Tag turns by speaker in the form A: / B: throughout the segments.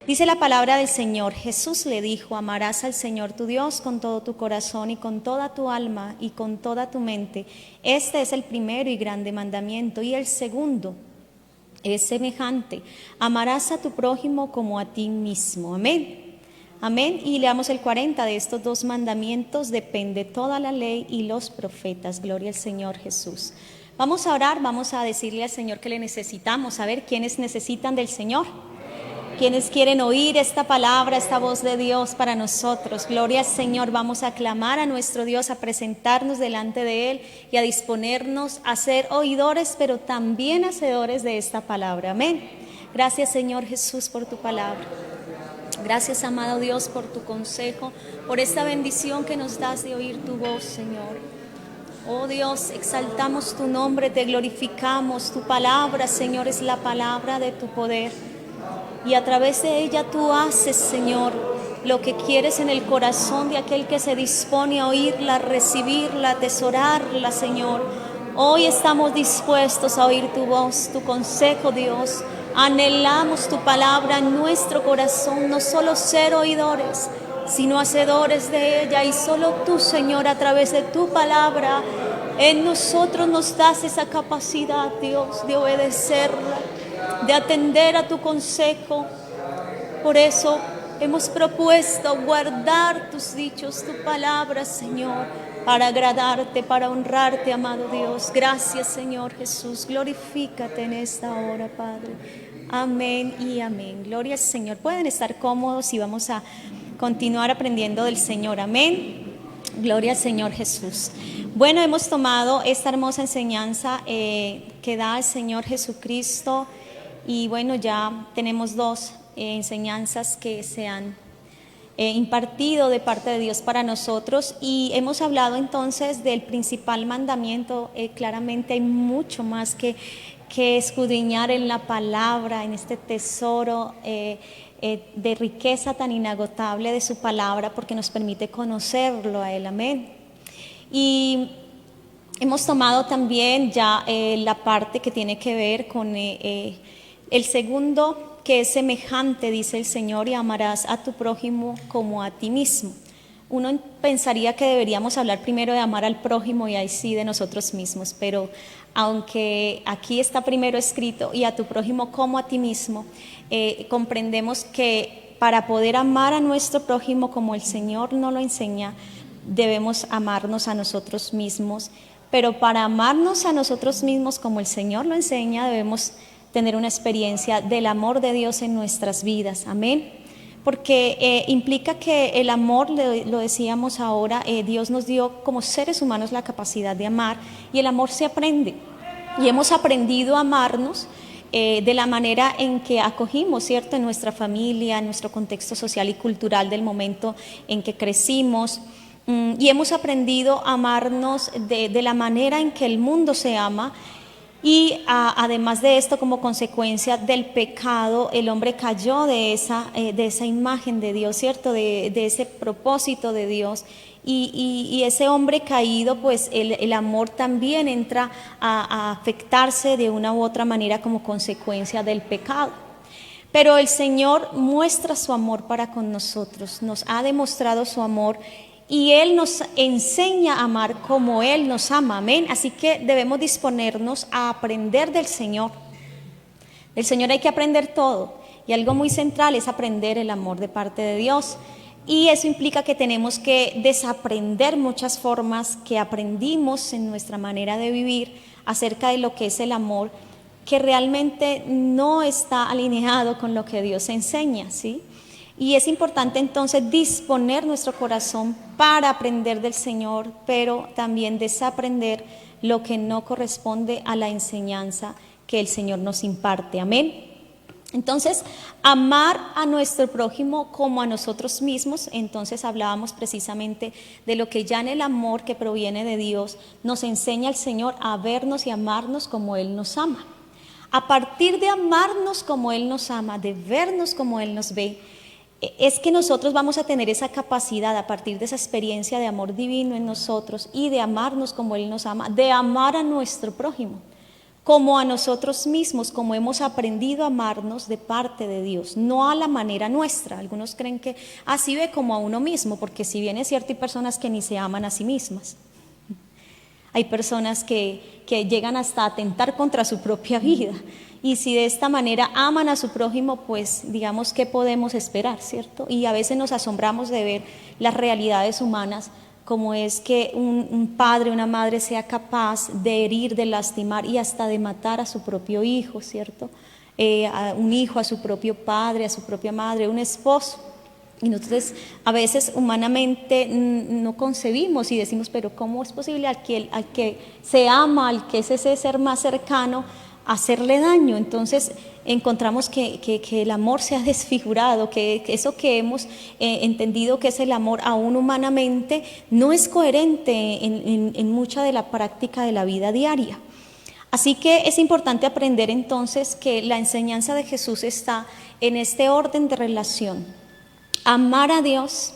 A: Dice la palabra del Señor: Jesús le dijo: amarás al Señor tu Dios con todo tu corazón y con toda tu alma y con toda tu mente. Este es el primero y grande mandamiento. Y el segundo es semejante: amarás a tu prójimo como a ti mismo. Amén. Amén. Y leamos el 40. De estos dos mandamientos depende toda la ley y los profetas. Gloria al Señor Jesús. Vamos a orar, vamos a decirle al Señor que le necesitamos. A ver, ¿quiénes necesitan del Señor? ¿Quiénes quieren oír esta palabra, esta voz de Dios para nosotros? Gloria al Señor. Vamos a clamar a nuestro Dios, a presentarnos delante de Él y a disponernos a ser oidores, pero también hacedores de esta palabra. Amén. Gracias, Señor Jesús, por tu palabra. Gracias, amado Dios, por tu consejo, por esta bendición que nos das de oír tu voz, Señor. Oh Dios, exaltamos tu nombre, te glorificamos. Tu palabra, Señor, es la palabra de tu poder. Y a través de ella tú haces, Señor, lo que quieres en el corazón de aquel que se dispone a oírla, a recibirla, a atesorarla, Señor. Hoy estamos dispuestos a oír tu voz, tu consejo, Dios. Anhelamos tu palabra en nuestro corazón, no solo ser oidores, sino hacedores de ella. Y solo tú, Señor, a través de tu palabra, en nosotros nos das esa capacidad, Dios, de obedecerla, de atender a tu consejo. Por eso hemos propuesto guardar tus dichos, tu palabra, Señor, para agradarte, para honrarte, amado Dios. Gracias, Señor Jesús. Glorifícate en esta hora, Padre. Amén y amén. Gloria al Señor. Pueden estar cómodos y vamos a continuar aprendiendo del Señor. Amén. Gloria al Señor Jesús. Bueno, hemos tomado esta hermosa enseñanza que da el Señor Jesucristo. Y bueno, ya tenemos dos enseñanzas que se han impartido de parte de Dios para nosotros, y hemos hablado entonces del principal mandamiento. Claramente hay mucho más que escudriñar en la palabra, en este tesoro de riqueza tan inagotable de su palabra, porque nos permite conocerlo a Él. Amén. Y hemos tomado también ya la parte que tiene que ver con el segundo, que es semejante, dice el Señor: y amarás a tu prójimo como a ti mismo. Uno pensaría que deberíamos hablar primero de amar al prójimo y ahí sí de nosotros mismos, pero aunque aquí está primero escrito y a tu prójimo como a ti mismo, comprendemos que para poder amar a nuestro prójimo como el Señor nos lo enseña, debemos amarnos a nosotros mismos. Pero para amarnos a nosotros mismos como el Señor lo enseña, debemos tener una experiencia del amor de Dios en nuestras vidas. Amén. Porque implica que el amor, lo decíamos ahora, Dios nos dio como seres humanos la capacidad de amar, y el amor se aprende. Y hemos aprendido a amarnos de la manera en que acogimos, ¿cierto?, en nuestra familia, en nuestro contexto social y cultural del momento en que crecimos. Y hemos aprendido a amarnos de la manera en que el mundo se ama. Y además de esto, como consecuencia del pecado, el hombre cayó de esa imagen de Dios, ¿cierto?, de ese propósito de Dios. Y ese hombre caído, pues el amor también entra a afectarse de una u otra manera como consecuencia del pecado. Pero el Señor muestra su amor para con nosotros, nos ha demostrado su amor, y Él nos enseña a amar como Él nos ama. Amén. Así que debemos disponernos a aprender del Señor. Del Señor hay que aprender todo, y algo muy central es aprender el amor de parte de Dios. Y eso implica que tenemos que desaprender muchas formas que aprendimos en nuestra manera de vivir acerca de lo que es el amor, que realmente no está alineado con lo que Dios enseña, ¿sí? Y es importante entonces disponer nuestro corazón para aprender del Señor, pero también desaprender lo que no corresponde a la enseñanza que el Señor nos imparte. Amén. Entonces, amar a nuestro prójimo como a nosotros mismos. Entonces hablábamos precisamente de lo que ya en el amor que proviene de Dios nos enseña el Señor a vernos y amarnos como Él nos ama. A partir de amarnos como Él nos ama, de vernos como Él nos ve, es que nosotros vamos a tener esa capacidad, a partir de esa experiencia de amor divino en nosotros y de amarnos como Él nos ama, de amar a nuestro prójimo como a nosotros mismos, como hemos aprendido a amarnos de parte de Dios, no a la manera nuestra. Algunos creen que así ve como a uno mismo, porque si bien es cierto, hay personas que ni se aman a sí mismas. Hay personas que llegan hasta atentar contra su propia vida. Y si de esta manera aman a su prójimo, pues digamos, ¿qué podemos esperar, cierto? Y a veces nos asombramos de ver las realidades humanas, como es que un padre, una madre sea capaz de herir, de lastimar y hasta de matar a su propio hijo, ¿cierto? A un hijo, a su propio padre, a su propia madre, un esposo. Y nosotros a veces humanamente no concebimos y decimos, pero ¿cómo es posible al que se ama, al que es ese ser más cercano, hacerle daño? Entonces encontramos que el amor se ha desfigurado, que eso que hemos entendido que es el amor aún humanamente no es coherente en mucha de la práctica de la vida diaria. Así que es importante aprender entonces que la enseñanza de Jesús está en este orden de relación. Amar a Dios,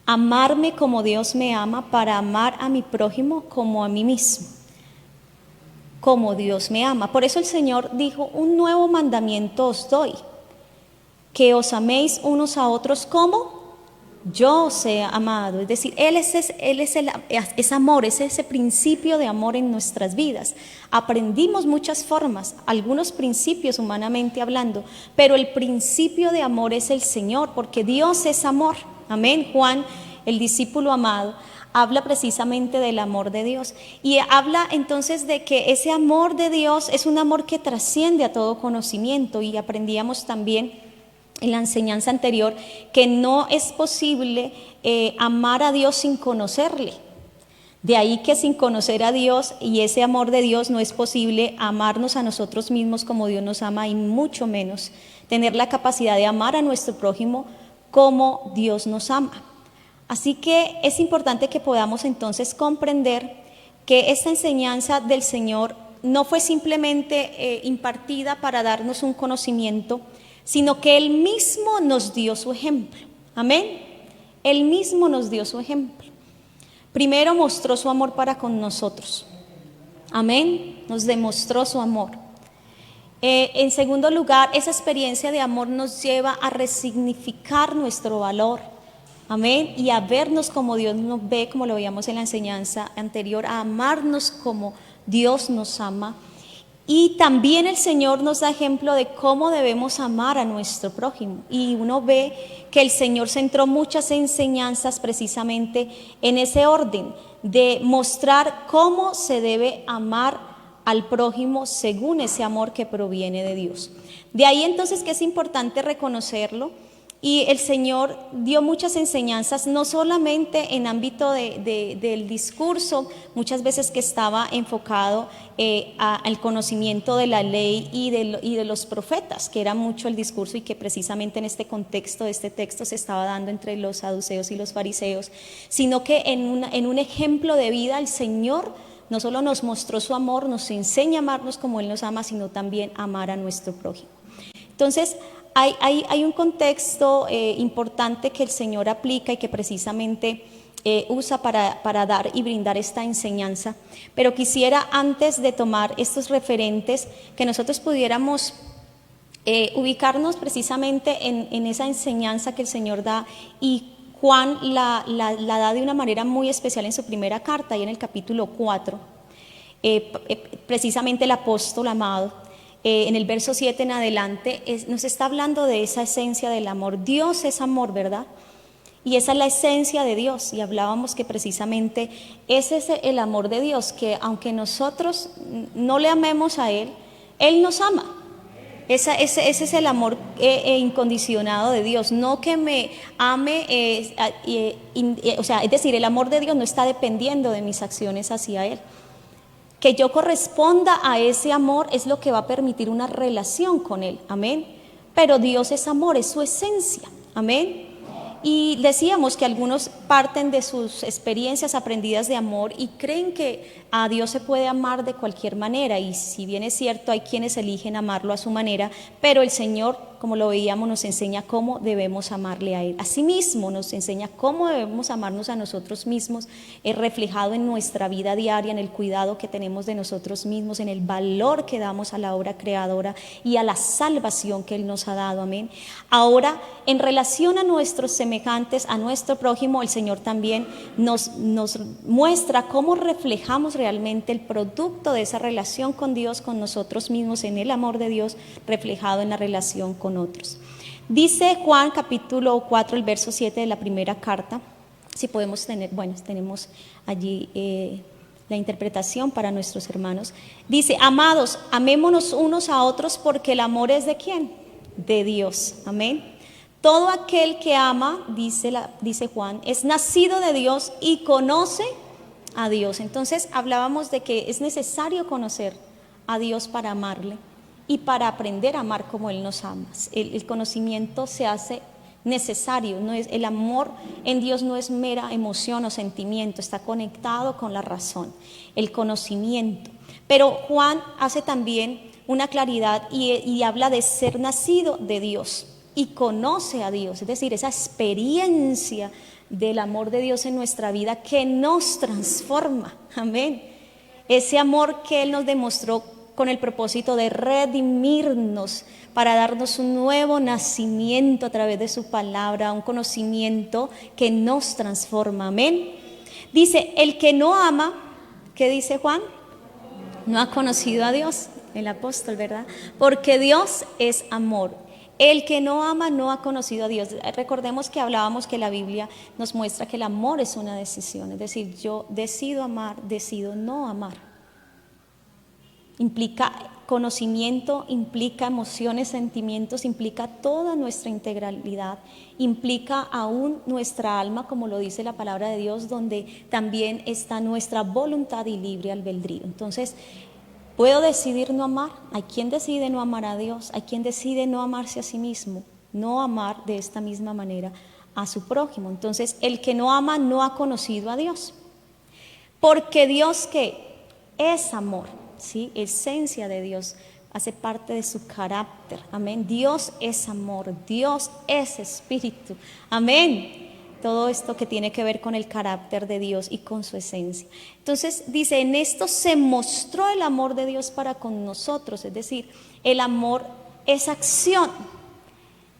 A: amarme como Dios me ama para amar a mi prójimo como a mí mismo, como Dios me ama. Por eso el Señor dijo, un nuevo mandamiento os doy, que os améis unos a otros como yo os he amado. Es decir, Él es amor, es ese principio de amor en nuestras vidas. Aprendimos muchas formas, algunos principios humanamente hablando, pero el principio de amor es el Señor, porque Dios es amor. Amén. Juan, el discípulo amado, habla precisamente del amor de Dios y habla entonces de que ese amor de Dios es un amor que trasciende a todo conocimiento. Y aprendíamos también en la enseñanza anterior que no es posible amar a Dios sin conocerle. De ahí que sin conocer a Dios y ese amor de Dios no es posible amarnos a nosotros mismos como Dios nos ama, y mucho menos tener la capacidad de amar a nuestro prójimo como Dios nos ama. Así que es importante que podamos entonces comprender que esta enseñanza del Señor no fue simplemente impartida para darnos un conocimiento, sino que Él mismo nos dio su ejemplo. Amén. Él mismo nos dio su ejemplo. Primero mostró su amor para con nosotros. Amén. Nos demostró su amor. En segundo lugar, esa experiencia de amor nos lleva a resignificar nuestro valor. Amén. Y a vernos como Dios nos ve, como lo veíamos en la enseñanza anterior, a amarnos como Dios nos ama. Y también el Señor nos da ejemplo de cómo debemos amar a nuestro prójimo. Y uno ve que el Señor centró muchas enseñanzas precisamente en ese orden, de mostrar cómo se debe amar al prójimo según ese amor que proviene de Dios. De ahí entonces que es importante reconocerlo. Y el Señor dio muchas enseñanzas, no solamente en ámbito del discurso, muchas veces que estaba enfocado al conocimiento de la ley y de los profetas, que era mucho el discurso y que precisamente en este contexto de este texto se estaba dando entre los saduceos y los fariseos, sino que en un ejemplo de vida el Señor no solo nos mostró su amor, nos enseña a amarnos como Él nos ama, sino también amar a nuestro prójimo. Entonces, hay un contexto importante que el Señor aplica y que precisamente usa para dar y brindar esta enseñanza, pero quisiera antes de tomar estos referentes que nosotros pudiéramos ubicarnos precisamente en esa enseñanza que el Señor da, y Juan la da de una manera muy especial en su primera carta, y en el capítulo 4, precisamente el apóstol amado. En el verso 7 en adelante nos está hablando de esa esencia del amor. Dios es amor, ¿verdad? Y esa es la esencia de Dios, y hablábamos que precisamente ese es el amor de Dios, que aunque nosotros no le amemos a Él, Él nos ama. Ese es el amor incondicionado de Dios, no que me ame, o sea, es decir, el amor de Dios no está dependiendo de mis acciones hacia Él. Que yo corresponda a ese amor es lo que va a permitir una relación con Él, amén. Pero Dios es amor, es su esencia, amén. Y decíamos que algunos parten de sus experiencias aprendidas de amor y creen que a Dios se puede amar de cualquier manera, y si bien es cierto, hay quienes eligen amarlo a su manera, pero el Señor, como lo veíamos, nos enseña cómo debemos amarle a Él. Asimismo, nos enseña cómo debemos amarnos a nosotros mismos, reflejado en nuestra vida diaria, en el cuidado que tenemos de nosotros mismos, en el valor que damos a la obra creadora y a la salvación que Él nos ha dado. Amén. Ahora, en relación a nuestros semejantes, a nuestro prójimo, el Señor también nos muestra cómo reflejamos realmente el producto de esa relación con Dios, con nosotros mismos, en el amor de Dios reflejado en la relación con otros. Dice Juan capítulo 4, el verso 7 de la primera carta, si podemos tener, bueno, tenemos allí la interpretación para nuestros hermanos. Dice: amados, amémonos unos a otros, porque el amor es ¿de quién? De Dios. Amén. Todo aquel que ama, dice Juan, es nacido de Dios y conoce a Dios. Entonces hablábamos de que es necesario conocer a Dios para amarle y para aprender a amar como Él nos ama. El conocimiento se hace necesario. No es, el amor en Dios no es mera emoción o sentimiento, está conectado con la razón, el conocimiento. Pero Juan hace también una claridad y habla de ser nacido de Dios y conoce a Dios, es decir, esa experiencia del amor de Dios en nuestra vida que nos transforma. Amén. Ese amor que Él nos demostró con el propósito de redimirnos, para darnos un nuevo nacimiento a través de su palabra, un conocimiento que nos transforma. Amén. Dice: el que no ama, ¿qué dice Juan? No ha conocido a Dios, el apóstol, ¿verdad? Porque Dios es amor. El que no ama no ha conocido a Dios. Recordemos que hablábamos que la Biblia nos muestra que el amor es una decisión, es decir, yo decido amar, decido no amar. Implica conocimiento, implica emociones, sentimientos, implica toda nuestra integralidad, implica aún nuestra alma, como lo dice la palabra de Dios, donde también está nuestra voluntad y libre albedrío. Entonces, ¿puedo decidir no amar? Hay quien decide no amar a Dios, hay quien decide no amarse a sí mismo, no amar de esta misma manera a su prójimo. Entonces, el que no ama no ha conocido a Dios, porque Dios, ¿qué? Es amor. ¿Sí? Esencia de Dios, hace parte de su carácter. Amén. Dios es amor, Dios es espíritu. Amén. Todo esto que tiene que ver con el carácter de Dios y con su esencia. Entonces dice: en esto se mostró el amor de Dios para con nosotros. Es decir, el amor es acción,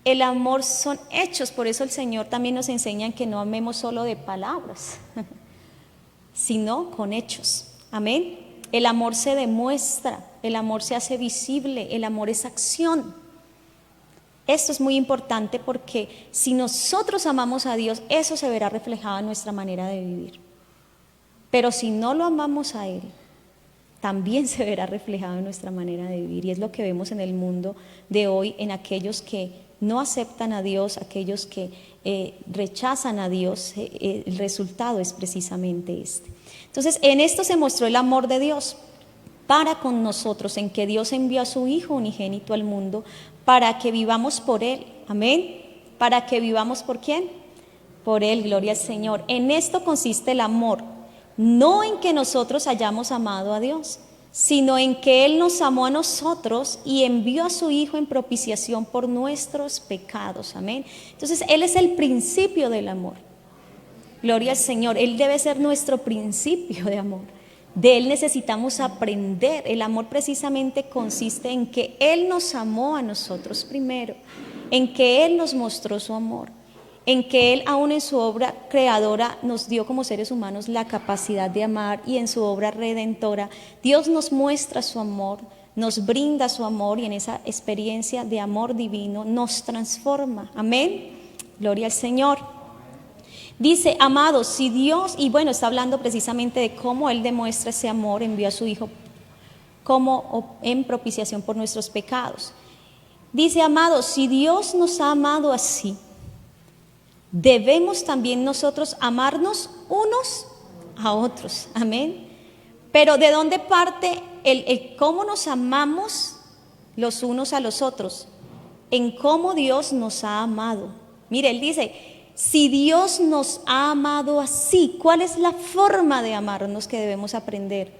A: el amor son hechos. Por eso el Señor también nos enseña que no amemos solo de palabras, sino con hechos. Amén. El amor se demuestra, el amor se hace visible, el amor es acción. Esto es muy importante, porque si nosotros amamos a Dios, eso se verá reflejado en nuestra manera de vivir. Pero si no lo amamos a Él, también se verá reflejado en nuestra manera de vivir. Y es lo que vemos en el mundo de hoy, en aquellos que no aceptan a Dios, aquellos que rechazan a Dios. El resultado es precisamente este. Entonces, en esto se mostró el amor de Dios para con nosotros, en que Dios envió a su Hijo unigénito al mundo para que vivamos por Él. Amén. Para que vivamos ¿por quién? Por Él, gloria al Señor. En esto consiste el amor, no en que nosotros hayamos amado a Dios, sino en que Él nos amó a nosotros y envió a su Hijo en propiciación por nuestros pecados. Amén. Entonces, Él es el principio del amor. Gloria al Señor. Él debe ser nuestro principio de amor. De Él necesitamos aprender. El amor precisamente consiste en que Él nos amó a nosotros primero, en que Él nos mostró su amor, en que Él aún en su obra creadora nos dio como seres humanos la capacidad de amar, y en su obra redentora Dios nos muestra su amor, nos brinda su amor, y en esa experiencia de amor divino nos transforma. Amén. Gloria al Señor. Dice: amados, si Dios, y bueno, está hablando precisamente de cómo Él demuestra ese amor, envió a su Hijo como en propiciación por nuestros pecados. Dice: amados, si Dios nos ha amado así, debemos también nosotros amarnos unos a otros. Amén. Pero ¿de dónde parte el cómo nos amamos los unos a los otros? En cómo Dios nos ha amado. Mire, Él dice: si Dios nos ha amado así, ¿cuál es la forma de amarnos que debemos aprender?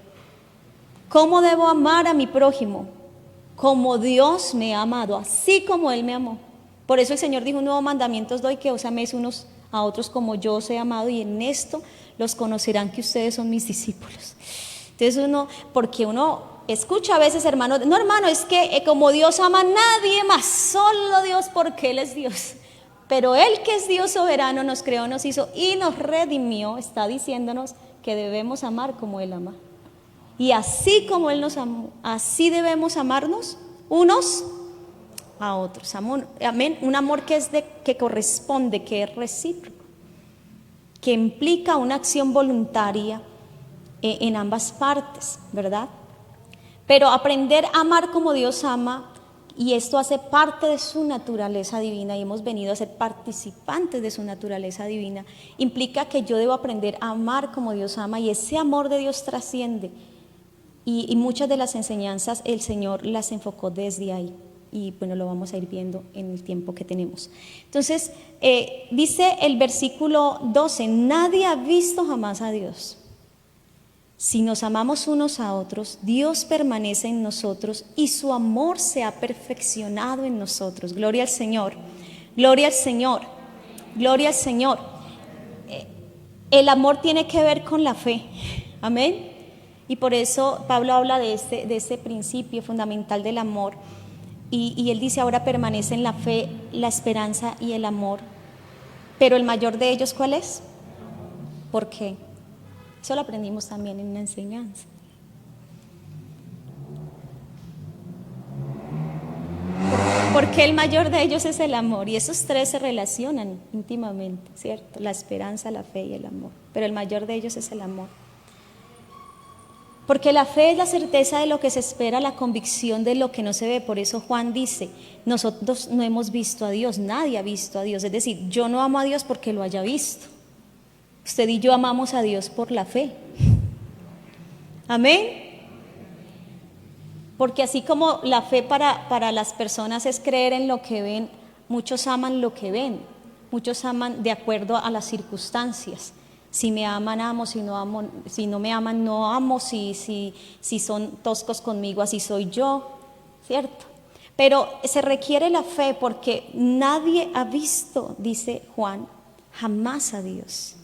A: ¿Cómo debo amar a mi prójimo? como Dios me ha amado, así como Él me amó. Por eso el Señor dijo: un nuevo mandamiento os doy, que os améis unos a otros como yo os he amado, y en esto los conocerán que ustedes son mis discípulos. Entonces porque uno escucha a veces, hermano, no, hermano, es que como Dios ama a nadie más, solo Dios, porque Él es Dios. Pero Él, que es Dios soberano, nos creó, nos hizo y nos redimió, está diciéndonos que debemos amar como Él ama. Y así como Él nos amó, así debemos amarnos unos a otros. Amén. Un amor que corresponde, que es recíproco, que implica una acción voluntaria en ambas partes, ¿verdad? Pero aprender a amar como Dios ama, y esto hace parte de su naturaleza divina, y hemos venido a ser participantes de su naturaleza divina, implica que yo debo aprender a amar como Dios ama, y ese amor de Dios trasciende. Y muchas de las enseñanzas el Señor las enfocó desde ahí. Y bueno, lo vamos a ir viendo en el tiempo que tenemos. Entonces, dice el versículo 12: nadie ha visto jamás a Dios. Si nos amamos unos a otros, Dios permanece en nosotros y su amor se ha perfeccionado en nosotros. Gloria al Señor, gloria al Señor, gloria al Señor. El amor tiene que ver con la fe, amén. Y por eso Pablo habla de este principio fundamental del amor. Y él dice: ahora permanece en la fe, la esperanza y el amor. Pero el mayor de ellos, ¿cuál es? ¿Por qué? Eso lo aprendimos también en una enseñanza. Porque el mayor de ellos es el amor, y esos tres se relacionan íntimamente, ¿cierto? La esperanza, la fe y el amor. Pero el mayor de ellos es el amor. Porque la fe es la certeza de lo que se espera, la convicción de lo que no se ve. Por eso Juan dice: nosotros no hemos visto a Dios, nadie ha visto a Dios. Es decir, yo no amo a Dios porque lo haya visto. Usted y yo amamos a Dios por la fe. Amén. Porque así como la fe para las personas es creer en lo que ven, muchos aman lo que ven. Muchos aman de acuerdo a las circunstancias. Si me aman, amo; si no me aman, no amo; si son toscos conmigo, así soy yo, ¿cierto? Pero se requiere la fe porque nadie ha visto, dice Juan, jamás a Dios.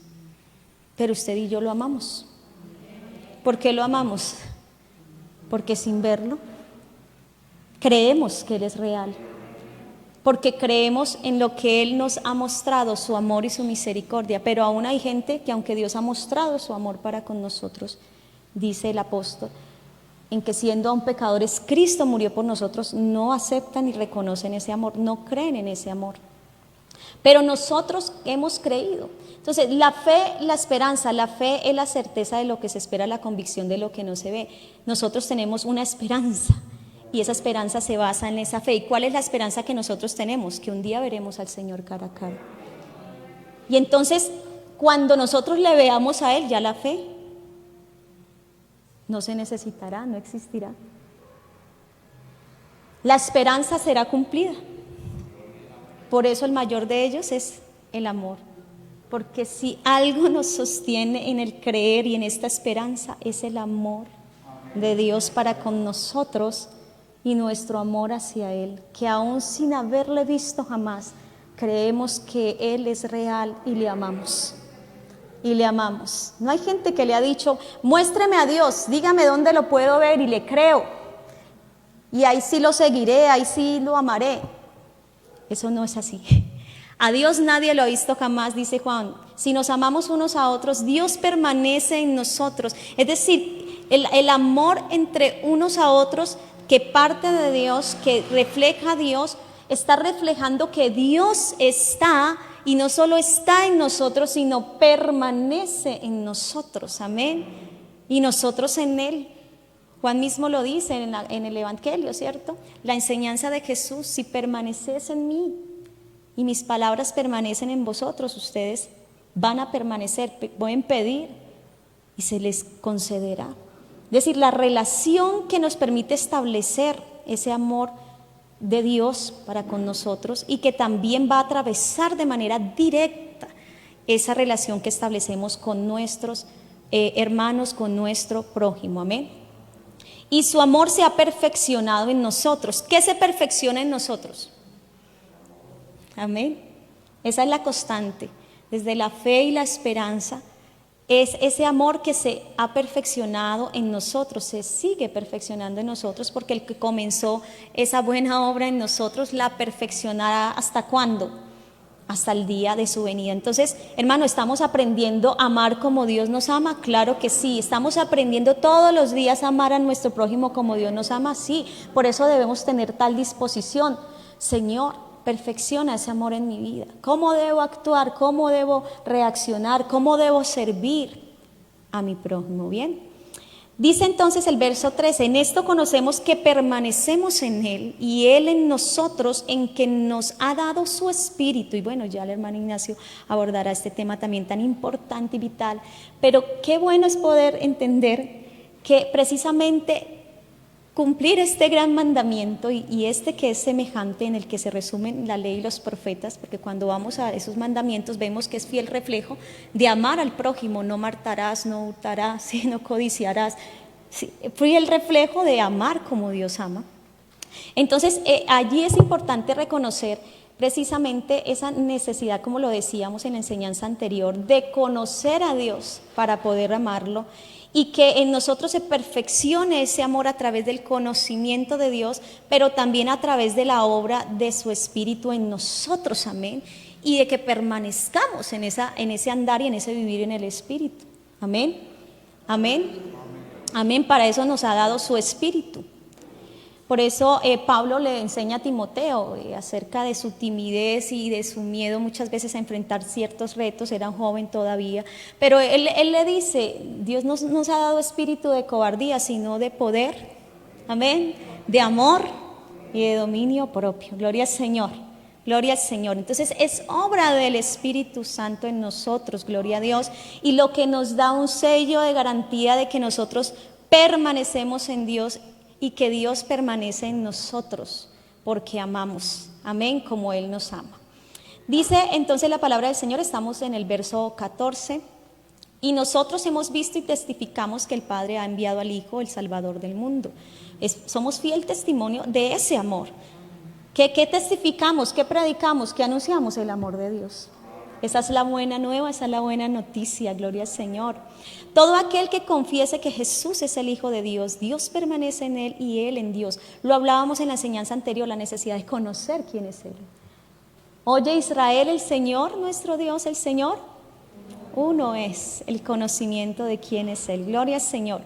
A: Pero usted y yo lo amamos. ¿Por qué lo amamos? Porque sin verlo creemos que Él es real. Porque creemos en lo que Él nos ha mostrado, su amor y su misericordia. Pero aún hay gente que, aunque Dios ha mostrado su amor para con nosotros, dice el apóstol, en que siendo aún pecadores, Cristo murió por nosotros, no aceptan y reconocen ese amor, no creen en ese amor. Pero nosotros hemos creído. Entonces, la fe, la esperanza, la fe es la certeza de lo que se espera, la convicción de lo que no se ve. Nosotros tenemos una esperanza. Y esa esperanza se basa en esa fe. ¿Y cuál es la esperanza que nosotros tenemos? Que un día veremos al Señor cara a cara. Y entonces, cuando nosotros le veamos a Él, ya la fe no se necesitará, no existirá. La esperanza será cumplida. Por eso el mayor de ellos es el amor. Porque si algo nos sostiene en el creer y en esta esperanza, es el amor de Dios para con nosotros y nuestro amor hacia Él, que aún sin haberle visto jamás, creemos que Él es real y le amamos. Y le amamos. No hay gente que le ha dicho: muéstreme a Dios, dígame dónde lo puedo ver, y le creo. Y ahí sí lo seguiré, ahí sí lo amaré. Eso no es así. A Dios nadie lo ha visto jamás, dice Juan. Si nos amamos unos a otros, Dios permanece en nosotros. Es decir, el amor entre unos a otros, que parte de Dios, que refleja a Dios, está reflejando que Dios está, y no solo está en nosotros, sino permanece en nosotros, amén, y nosotros en Él. Juan mismo lo dice en el Evangelio, ¿cierto? La enseñanza de Jesús: si permaneces en mí y mis palabras permanecen en vosotros, ustedes van a permanecer, pueden pedir y se les concederá. Es decir, la relación que nos permite establecer ese amor de Dios para con nosotros, y que también va a atravesar de manera directa esa relación que establecemos con nuestros hermanos, con nuestro prójimo, amén. y su amor se ha perfeccionado en nosotros. ¿Qué se perfecciona en nosotros? Amén. Esa es la constante. Desde la fe y la esperanza, es ese amor que se ha perfeccionado en nosotros, se sigue perfeccionando en nosotros, porque el que comenzó esa buena obra en nosotros la perfeccionará ¿hasta cuándo? Hasta el día de su venida. Entonces, hermano, ¿estamos aprendiendo a amar como Dios nos ama? Claro que sí. ¿Estamos aprendiendo todos los días a amar a nuestro prójimo como Dios nos ama? Sí. Por eso debemos tener tal disposición. Señor, perfecciona ese amor en mi vida. ¿Cómo debo actuar? ¿Cómo debo reaccionar? ¿Cómo debo servir a mi prójimo? Bien. Dice entonces el verso 13, en esto conocemos que permanecemos en Él y Él en nosotros, en que nos ha dado su Espíritu. Y bueno, ya el hermano Ignacio abordará este tema también tan importante y vital. Pero qué bueno es poder entender que precisamente cumplir este gran mandamiento y este que es semejante, en el que se resumen la ley y los profetas, porque cuando vamos a esos mandamientos vemos que es fiel reflejo de amar al prójimo. No matarás, no hurtarás, no codiciarás. Sí, fiel reflejo de amar como Dios ama. Entonces allí es importante reconocer precisamente esa necesidad, como lo decíamos en la enseñanza anterior, de conocer a Dios para poder amarlo, y que en nosotros se perfeccione ese amor a través del conocimiento de Dios, pero también a través de la obra de su Espíritu en nosotros, amén, y de que permanezcamos en ese andar y en ese vivir en el Espíritu, amén, amén, amén. Para eso nos ha dado su Espíritu. Por eso Pablo le enseña a Timoteo acerca de su timidez y de su miedo muchas veces a enfrentar ciertos retos. Era un joven todavía, pero él le dice, Dios no nos ha dado espíritu de cobardía, sino de poder, amén, de amor y de dominio propio. Gloria al Señor, gloria al Señor. Entonces es obra del Espíritu Santo en nosotros, gloria a Dios, y lo que nos da un sello de garantía de que nosotros permanecemos en Dios y que Dios permanece en nosotros porque amamos, amén, como Él nos ama. Dice entonces la palabra del Señor, estamos en el verso 14, y nosotros hemos visto y testificamos que el Padre ha enviado al Hijo, el Salvador del mundo. Somos fiel testimonio de ese amor. ¿Qué testificamos? ¿Qué predicamos? ¿Qué anunciamos? El amor de Dios. Esa es la buena nueva, esa es la buena noticia, gloria al Señor. Todo aquel que confiese que Jesús es el Hijo de Dios, Dios permanece en Él y Él en Dios. Lo hablábamos en la enseñanza anterior, la necesidad de conocer quién es Él. Oye Israel, el Señor, nuestro Dios, el Señor, uno es el conocimiento de quién es Él. Gloria al Señor.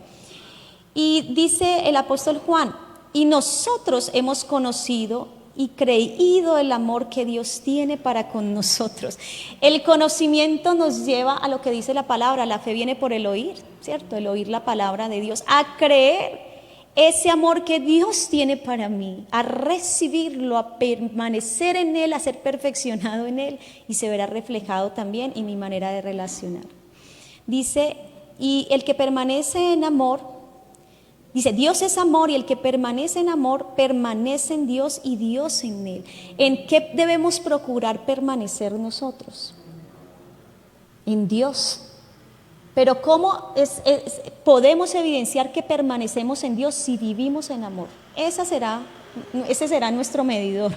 A: Y dice el apóstol Juan, y nosotros hemos conocido y creído el amor que Dios tiene para con nosotros. El conocimiento nos lleva a lo que dice la palabra, la fe viene por el oír, ¿cierto? El oír la palabra de Dios, a creer ese amor que Dios tiene para mí, a recibirlo, a permanecer en Él, a ser perfeccionado en Él, y se verá reflejado también en mi manera de relacionar. Dice, y el que permanece en amor, dice, Dios es amor y el que permanece en amor permanece en Dios y Dios en Él. ¿En qué debemos procurar permanecer nosotros? En Dios. Pero ¿cómo podemos evidenciar que permanecemos en Dios si vivimos en amor? Ese será nuestro medidor.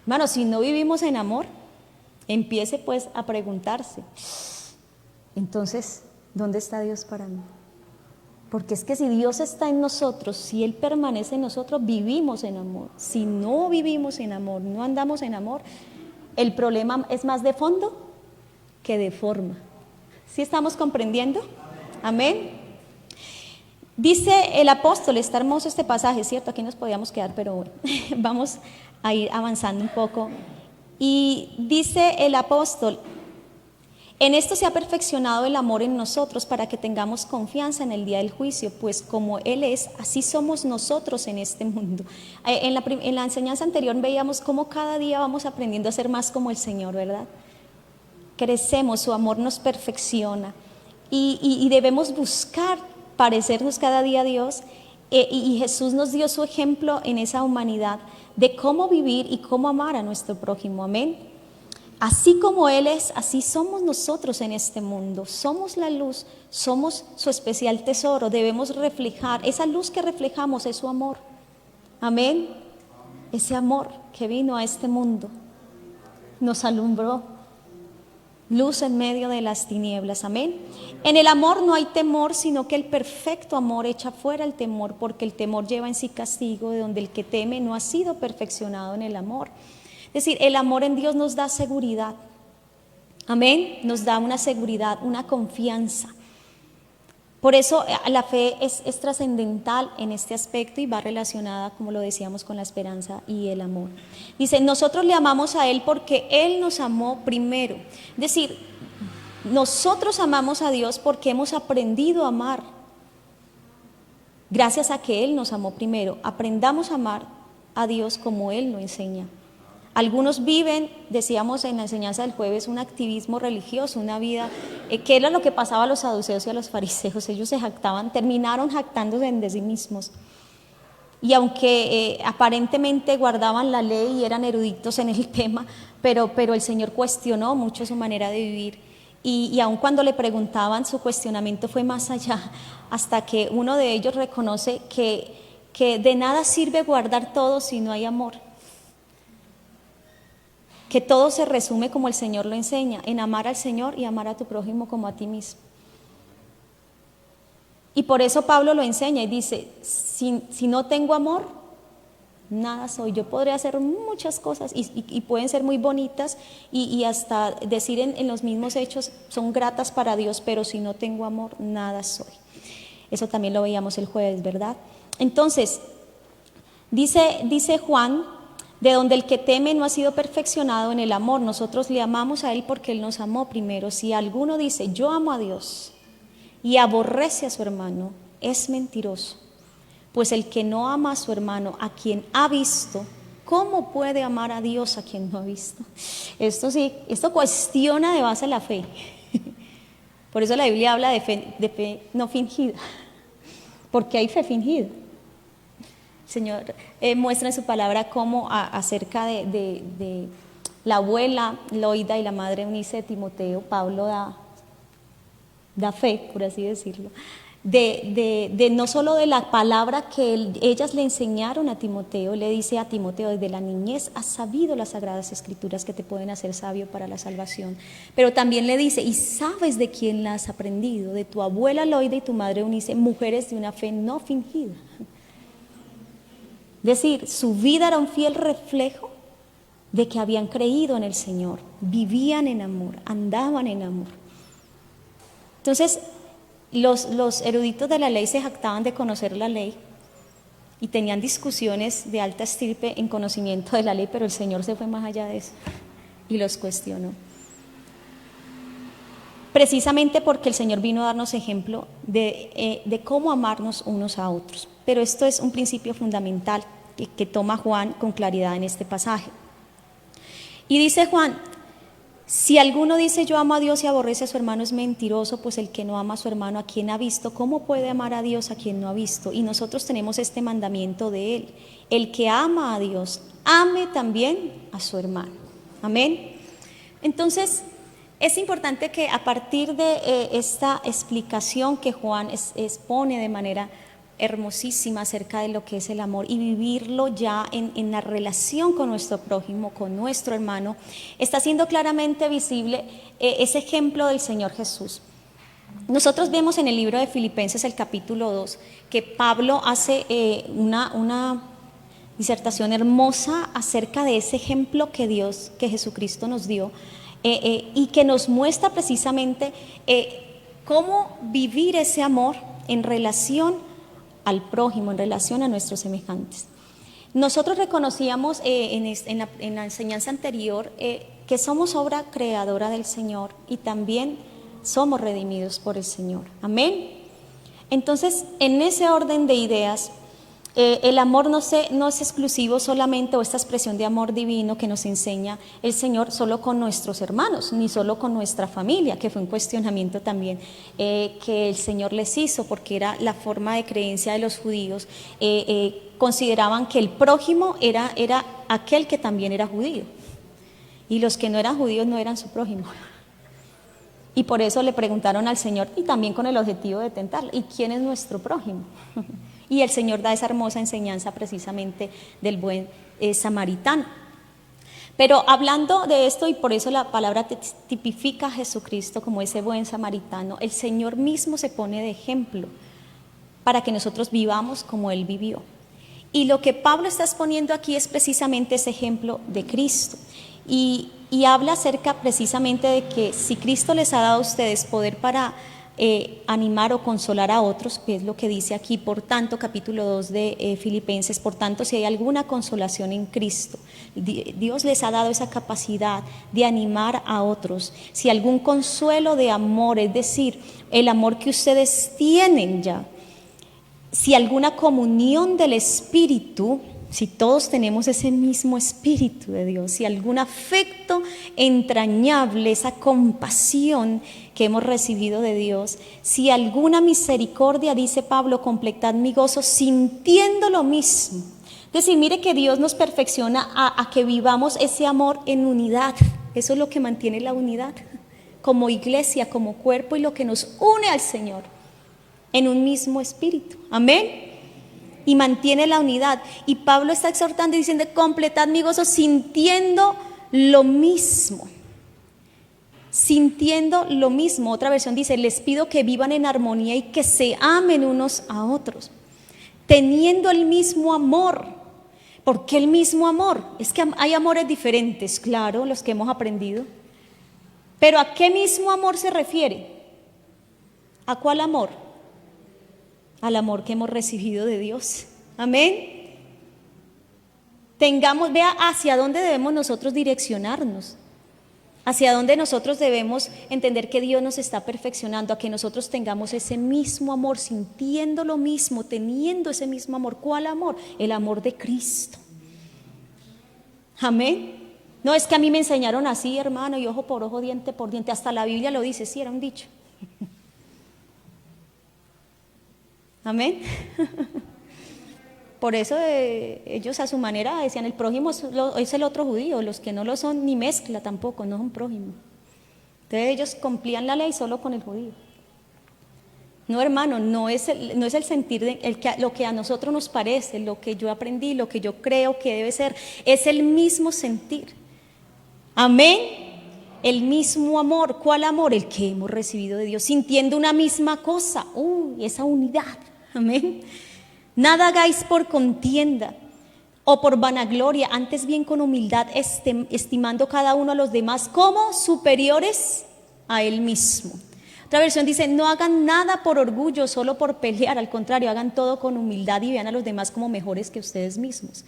A: Hermano, si no vivimos en amor, empiece pues a preguntarse, entonces, ¿dónde está Dios para mí? Porque es que si Dios está en nosotros, si Él permanece en nosotros, vivimos en amor. Si no vivimos en amor, no andamos en amor, el problema es más de fondo que de forma. ¿Sí estamos comprendiendo? Amén. Dice el apóstol, está hermoso este pasaje, ¿cierto? Aquí nos podíamos quedar, pero bueno, vamos a ir avanzando un poco. Y dice el apóstol, en esto se ha perfeccionado el amor en nosotros para que tengamos confianza en el día del juicio, pues como Él es, así somos nosotros en este mundo. En la enseñanza anterior veíamos cómo cada día vamos aprendiendo a ser más como el Señor, ¿verdad? Crecemos, su amor nos perfecciona y debemos buscar parecernos cada día a Dios, y Jesús nos dio su ejemplo en esa humanidad de cómo vivir y cómo amar a nuestro prójimo, amén. Así como Él es, así somos nosotros en este mundo. Somos la luz, somos su especial tesoro. Debemos reflejar, esa luz que reflejamos es su amor. Amén. Ese amor que vino a este mundo nos alumbró, luz en medio de las tinieblas. Amén. En el amor no hay temor, sino que el perfecto amor echa fuera el temor, porque el temor lleva en sí castigo, de donde el que teme no ha sido perfeccionado en el amor. Es decir, el amor en Dios nos da seguridad. Amén. Nos da una seguridad, una confianza. Por eso la fe es trascendental en este aspecto y va relacionada, como lo decíamos, con la esperanza y el amor. Dice, nosotros le amamos a Él porque Él nos amó primero. Es decir, nosotros amamos a Dios porque hemos aprendido a amar. Gracias a que Él nos amó primero. Aprendamos a amar a Dios como Él lo enseña. Algunos viven, decíamos en la enseñanza del jueves, un activismo religioso, una vida, que era lo que pasaba a los saduceos y a los fariseos. Ellos se jactaban, terminaron jactándose de sí mismos. Y aunque aparentemente guardaban la ley y eran eruditos en el tema, pero el Señor cuestionó mucho su manera de vivir. Y aun cuando le preguntaban, su cuestionamiento fue más allá, hasta que uno de ellos reconoce que de nada sirve guardar todo si no hay amor. Que todo se resume como el Señor lo enseña, en amar al Señor y amar a tu prójimo como a ti mismo. Y por eso Pablo lo enseña y dice, si no tengo amor, nada soy. Yo podré hacer muchas cosas y pueden ser muy bonitas y hasta decir en los mismos hechos son gratas para Dios, pero si no tengo amor, nada soy. Eso también lo veíamos el jueves, ¿verdad? Entonces, dice Juan, de donde el que teme no ha sido perfeccionado en el amor. Nosotros le amamos a Él porque Él nos amó primero. Si alguno dice, yo amo a Dios y aborrece a su hermano, es mentiroso. Pues el que no ama a su hermano, a quien ha visto, ¿cómo puede amar a Dios a quien no ha visto? Esto cuestiona de base la fe. Por eso la Biblia habla de fe no fingida, porque hay fe fingida. Señor muestra en su palabra cómo acerca de la abuela Loida y la madre Eunice de Timoteo, Pablo da fe, por así decirlo, de no solo de la palabra que ellas le enseñaron a Timoteo. Le dice a Timoteo, desde la niñez has sabido las sagradas escrituras que te pueden hacer sabio para la salvación, pero también le dice, y sabes de quién la has aprendido, de tu abuela Loida y tu madre Eunice, mujeres de una fe no fingida. Es decir, su vida era un fiel reflejo de que habían creído en el Señor, vivían en amor, andaban en amor. Entonces, los eruditos de la ley se jactaban de conocer la ley y tenían discusiones de alta estirpe en conocimiento de la ley, pero el Señor se fue más allá de eso y los cuestionó. Precisamente porque el Señor vino a darnos ejemplo de cómo amarnos unos a otros. Pero esto es un principio fundamental que toma Juan con claridad en este pasaje. Y dice Juan, si alguno dice yo amo a Dios y aborrece a su hermano es mentiroso, pues el que no ama a su hermano a quien ha visto, ¿cómo puede amar a Dios a quien no ha visto? Y nosotros tenemos este mandamiento de Él, el que ama a Dios, ame también a su hermano. Amén. Entonces, es importante que a partir de esta explicación que Juan expone de manera hermosísima acerca de lo que es el amor y vivirlo ya en la relación con nuestro prójimo, con nuestro hermano, está siendo claramente visible ese ejemplo del Señor Jesús. Nosotros vemos en el libro de Filipenses, el capítulo 2, que Pablo hace una disertación hermosa acerca de ese ejemplo que Jesucristo nos dio, y que nos muestra precisamente cómo vivir ese amor en relación al prójimo, en relación a nuestros semejantes. Nosotros reconocíamos en la enseñanza anterior que somos obra creadora del Señor y también somos redimidos por el Señor. Amén. Entonces, en ese orden de ideas, el amor no es exclusivo solamente, o esta expresión de amor divino que nos enseña el Señor, solo con nuestros hermanos, ni solo con nuestra familia, que fue un cuestionamiento también que el Señor les hizo, porque era la forma de creencia de los judíos. Consideraban que el prójimo era aquel que también era judío. y los que no eran judíos no eran su prójimo. Y por eso le preguntaron al Señor, y también con el objetivo de tentarle, ¿y quién es nuestro prójimo? Y el Señor da esa hermosa enseñanza precisamente del buen samaritano. Pero hablando de esto, y por eso la palabra tipifica a Jesucristo como ese buen samaritano, el Señor mismo se pone de ejemplo para que nosotros vivamos como Él vivió. Y lo que Pablo está exponiendo aquí es precisamente ese ejemplo de Cristo. Y habla acerca precisamente de que si Cristo les ha dado a ustedes poder para animar o consolar a otros, que es lo que dice aquí, por tanto, capítulo 2 de Filipenses, por tanto, si hay alguna consolación en Cristo, Dios les ha dado esa capacidad de animar a otros, si algún consuelo de amor, es decir, el amor que ustedes tienen ya, si alguna comunión del Espíritu, si todos tenemos ese mismo Espíritu de Dios, si algún afecto entrañable, esa compasión que hemos recibido de Dios, si alguna misericordia, dice Pablo, completad mi gozo sintiendo lo mismo. Es decir, mire que Dios nos perfecciona a que vivamos ese amor en unidad. Eso es lo que mantiene la unidad como iglesia, como cuerpo, y lo que nos une al Señor en un mismo espíritu. Amén. Y mantiene la unidad. Y Pablo está exhortando y diciendo, completad mi gozo sintiendo lo mismo. Sintiendo lo mismo. Otra versión dice, les pido que vivan en armonía y que se amen unos a otros. Teniendo el mismo amor. ¿Por qué el mismo amor? Es que hay amores diferentes, claro, los que hemos aprendido. Pero ¿a qué mismo amor se refiere? ¿A cuál amor? Al amor que hemos recibido de Dios. Amén. Vea hacia dónde debemos nosotros direccionarnos, hacia dónde nosotros debemos entender que Dios nos está perfeccionando, a que nosotros tengamos ese mismo amor, sintiendo lo mismo, teniendo ese mismo amor. ¿Cuál amor? El amor de Cristo. Amén. No es que a mí me enseñaron así, hermano, y ojo por ojo, diente por diente, hasta la Biblia lo dice, sí, era un dicho. Amén. Por eso ellos a su manera decían, el prójimo es el otro judío, los que no lo son ni mezcla tampoco, no son prójimo. Entonces ellos cumplían la ley solo con el judío. No, hermano, no es el sentir lo que a nosotros nos parece, lo que yo aprendí, lo que yo creo que debe ser, es el mismo sentir. Amén. El mismo amor. ¿Cuál amor? El que hemos recibido de Dios, sintiendo una misma cosa. Esa unidad. Amén. Nada hagáis por contienda o por vanagloria, antes bien con humildad, estimando cada uno a los demás como superiores a él mismo. Otra versión dice, no hagan nada por orgullo, solo por pelear, al contrario, hagan todo con humildad y vean a los demás como mejores que ustedes mismos,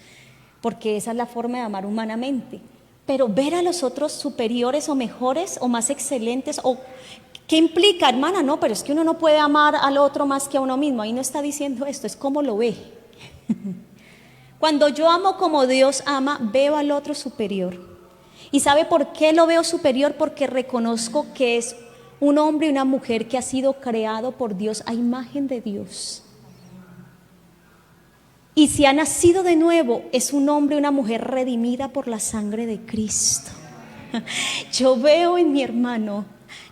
A: porque esa es la forma de amar humanamente. Pero ver a los otros superiores o mejores o más excelentes, o ¿qué implica, hermana? No, pero es que uno no puede amar al otro más que a uno mismo. Ahí no está diciendo esto, es como lo ve. Cuando yo amo como Dios ama, veo al otro superior. ¿Y sabe por qué lo veo superior? Porque reconozco que es un hombre y una mujer que ha sido creado por Dios a imagen de Dios. Y si ha nacido de nuevo, es un hombre y una mujer redimida por la sangre de Cristo. Yo veo en mi hermano,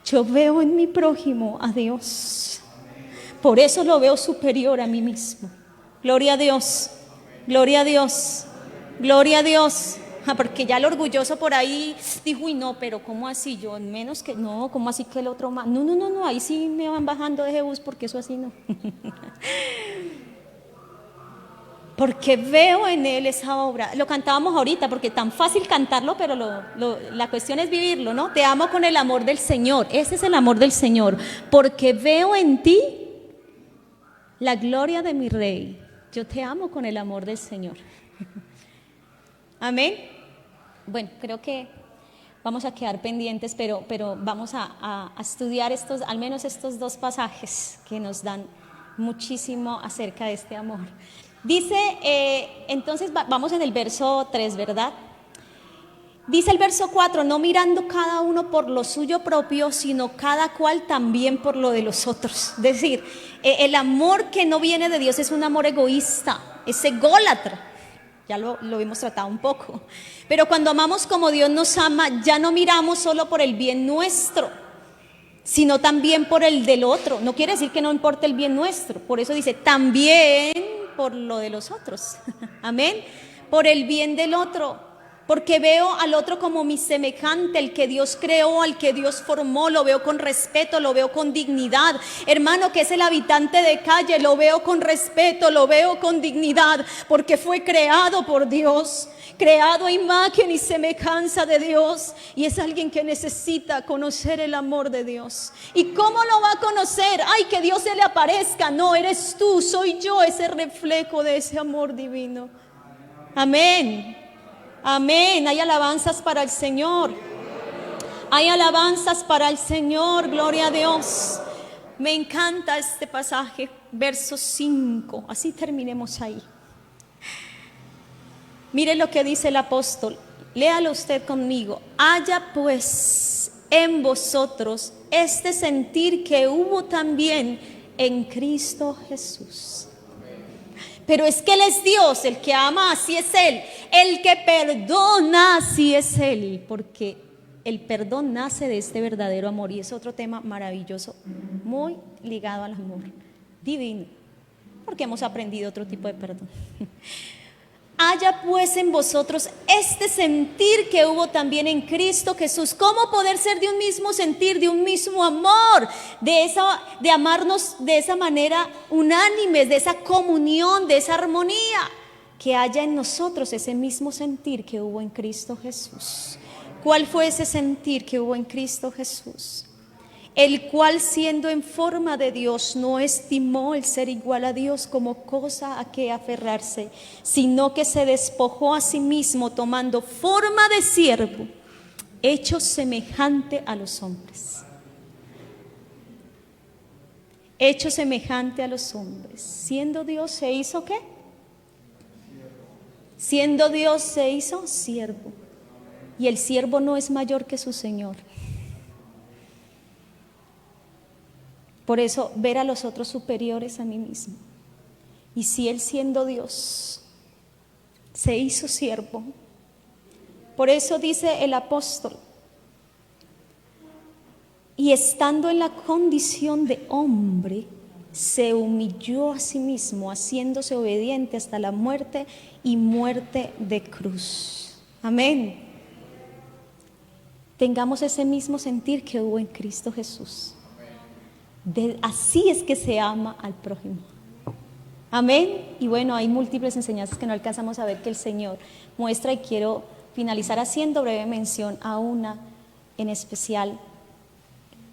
A: yo veo en mi prójimo a Dios. Por eso lo veo superior a mí mismo. Gloria a Dios, gloria a Dios, gloria a Dios. Porque ya el orgulloso por ahí dijo, uy, no, pero ¿cómo así? Yo menos que, no, ¿cómo así que el otro más? No, ahí sí me van bajando de Jebús, porque eso así no. Porque veo en él esa obra. Lo cantábamos ahorita, porque tan fácil cantarlo, pero la cuestión es vivirlo, ¿no? Te amo con el amor del Señor. Ese es el amor del Señor. Porque veo en ti la gloria de mi Rey. Yo te amo con el amor del Señor. Amén. Bueno, creo que vamos a quedar pendientes, pero vamos a estudiar al menos estos dos pasajes que nos dan muchísimo acerca de este amor. Dice, entonces vamos en el verso 3, ¿verdad? Dice el verso 4, no mirando cada uno por lo suyo propio, sino cada cual también por lo de los otros. Es decir, el amor que no viene de Dios es un amor egoísta, es ególatra. ya lo hemos tratado un poco. Pero cuando amamos como Dios nos ama, ya no miramos solo por el bien nuestro, sino también por el del otro. No quiere decir que no importe el bien nuestro, por eso dice también por lo de los otros. Amén. Por el bien del otro. Porque veo al otro como mi semejante, el que Dios creó, al que Dios formó, lo veo con respeto, lo veo con dignidad. Hermano, que es el habitante de calle, lo veo con respeto, lo veo con dignidad, porque fue creado por Dios, creado a imagen y semejanza de Dios, y es alguien que necesita conocer el amor de Dios. ¿Y cómo lo va a conocer? Ay, que Dios se le aparezca. No, eres tú, soy yo, ese reflejo de ese amor divino. Amén. Amén, hay alabanzas para el Señor. Hay alabanzas para el Señor, gloria a Dios. Me encanta este pasaje, verso 5, así terminemos ahí. Mire lo que dice el apóstol, léalo usted conmigo. Haya pues en vosotros este sentir que hubo también en Cristo Jesús. Pero es que Él es Dios, el que ama, así es Él. El que perdona, así es Él. Porque el perdón nace de este verdadero amor. Y es otro tema maravilloso, muy ligado al amor divino. Porque hemos aprendido otro tipo de perdón. Haya pues en vosotros este sentir que hubo también en Cristo Jesús. ¿Cómo poder ser de un mismo sentir, de un mismo amor? De amarnos de esa manera unánimes, de esa comunión, de esa armonía. Que haya en nosotros ese mismo sentir que hubo en Cristo Jesús. ¿Cuál fue ese sentir que hubo en Cristo Jesús? El cual, siendo en forma de Dios, no estimó el ser igual a Dios como cosa a que aferrarse, sino que se despojó a sí mismo, tomando forma de siervo, hecho semejante a los hombres. Hecho semejante a los hombres. Siendo Dios, ¿se hizo qué? Siendo Dios, se hizo siervo. Y el siervo no es mayor que su Señor. Por eso, ver a los otros superiores a mí mismo. Y si Él, siendo Dios, se hizo siervo. Por eso dice el apóstol, y estando en la condición de hombre, se humilló a sí mismo, haciéndose obediente hasta la muerte y muerte de cruz. Amén. Tengamos ese mismo sentir que hubo en Cristo Jesús. Así es que se ama al prójimo. Amén. Y bueno, hay múltiples enseñanzas que no alcanzamos a ver que el Señor muestra, y quiero finalizar haciendo breve mención a una en especial,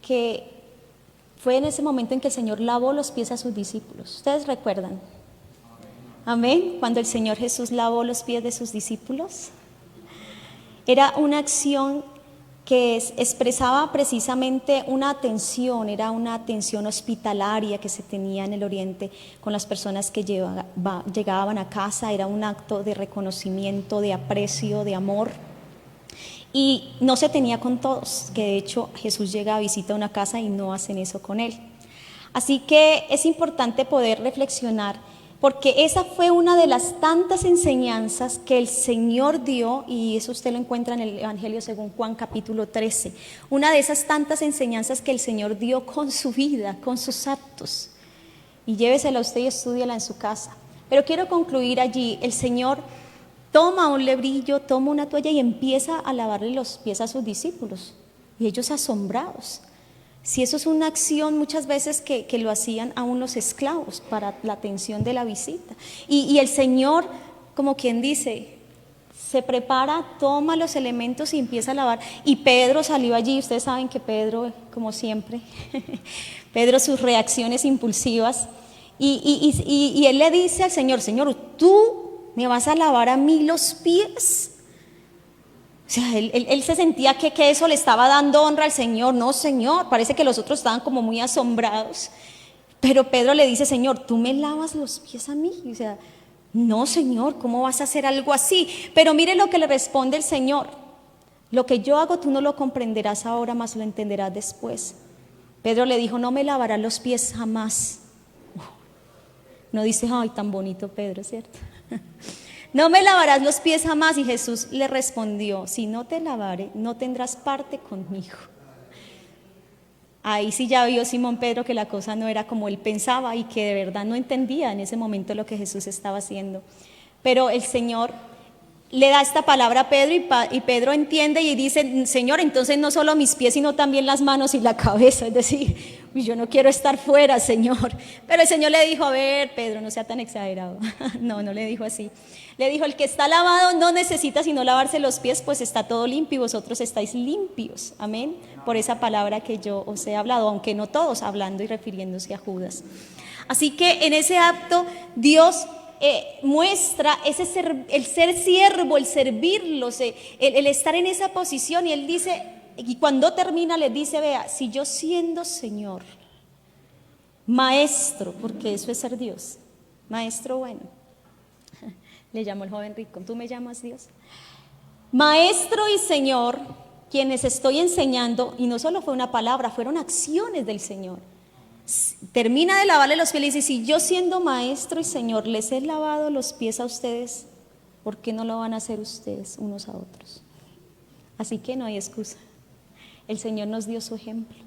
A: que fue en ese momento en que el Señor lavó los pies a sus discípulos. ¿Ustedes recuerdan? Amén. Cuando el Señor Jesús lavó los pies de sus discípulos, era una acción que expresaba precisamente una atención, era una atención hospitalaria que se tenía en el Oriente con las personas que llegaban a casa. Era un acto de reconocimiento, de aprecio, de amor, y no se tenía con todos, que de hecho Jesús llega a visitar una casa y no hacen eso con él. Así que es importante poder reflexionar, porque esa fue una de las tantas enseñanzas que el Señor dio, y eso usted lo encuentra en el Evangelio según Juan capítulo 13, una de esas tantas enseñanzas que el Señor dio con su vida, con sus actos, y llévesela usted y estúdiala en su casa. Pero quiero concluir allí. El Señor toma un lebrillo, toma una toalla y empieza a lavarle los pies a sus discípulos, y ellos asombrados. Si eso es una acción muchas veces que lo hacían aún los esclavos para la atención de la visita. Y el Señor, como quien dice, se prepara, toma los elementos y empieza a lavar. Y Pedro salió allí. Ustedes saben que Pedro, como siempre, Pedro, sus reacciones impulsivas. Y él le dice al Señor: Señor, ¿tú me vas a lavar a mí los pies? O sea, él se sentía que eso le estaba dando honra al Señor. No, Señor, parece que los otros estaban como muy asombrados. Pero Pedro le dice: Señor, ¿tú me lavas los pies a mí? O sea, no, Señor, ¿cómo vas a hacer algo así? Pero mire lo que le responde el Señor: lo que yo hago tú no lo comprenderás ahora, mas lo entenderás después. Pedro le dijo: no me lavarás los pies jamás. No dice: ay, tan bonito Pedro, ¿cierto? no me lavarás los pies jamás. Y Jesús le respondió, si no te lavare, no tendrás parte conmigo. Ahí sí ya vio Simón Pedro que la cosa no era como él pensaba y que de verdad no entendía en ese momento lo que Jesús estaba haciendo. Pero el Señor le da esta palabra a Pedro y Pedro entiende y dice, Señor, entonces no solo mis pies, sino también las manos y la cabeza. Es decir, yo no quiero estar fuera, Señor. Pero el Señor le dijo, a ver, Pedro, no sea tan exagerado. No le dijo así. Le dijo, el que está lavado no necesita sino lavarse los pies, pues está todo limpio y vosotros estáis limpios. Amén. Por esa palabra que yo os he hablado, aunque no todos, hablando y refiriéndose a Judas. Así que en ese acto Dios muestra el ser siervo, el servirlos, el estar en esa posición. Y él dice, y cuando termina le dice, vea, si yo siendo Señor, maestro, porque eso es ser Dios, maestro bueno, le llamó el joven rico, ¿tú me llamas Dios? Maestro y Señor, quienes estoy enseñando, y no solo fue una palabra, fueron acciones del Señor. Termina de lavarle los pies y dice, si yo siendo maestro y Señor les he lavado los pies a ustedes, ¿por qué no lo van a hacer ustedes unos a otros? Así que no hay excusa. El Señor nos dio su ejemplo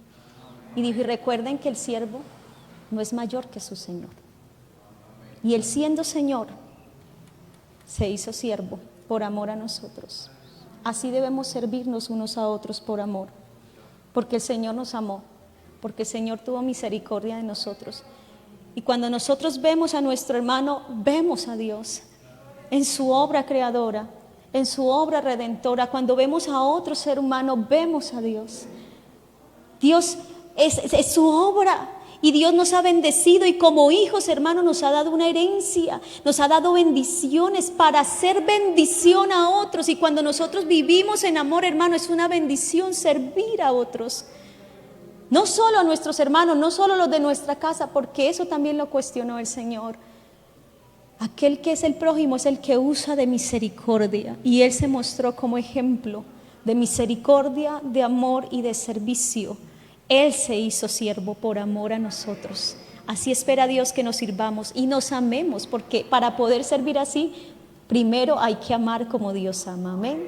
A: y dijo, y recuerden que el siervo no es mayor que su Señor. Y él siendo Señor, se hizo siervo por amor a nosotros. Así debemos servirnos unos a otros por amor, porque el Señor nos amó, porque el Señor tuvo misericordia de nosotros. Y cuando nosotros vemos a nuestro hermano, vemos a Dios en su obra creadora, en su obra redentora. Cuando vemos a otro ser humano, vemos a Dios. Dios es su obra. Y Dios nos ha bendecido y como hijos, hermanos, nos ha dado una herencia, nos ha dado bendiciones para hacer bendición a otros. Y cuando nosotros vivimos en amor, hermano, es una bendición servir a otros. No solo a nuestros hermanos, no solo los de nuestra casa, porque eso también lo cuestionó el Señor. Aquel que es el prójimo es el que usa de misericordia. Y Él se mostró como ejemplo de misericordia, de amor y de servicio. Él se hizo siervo por amor a nosotros. Así espera Dios que nos sirvamos y nos amemos, porque para poder servir así, primero hay que amar como Dios ama. Amén.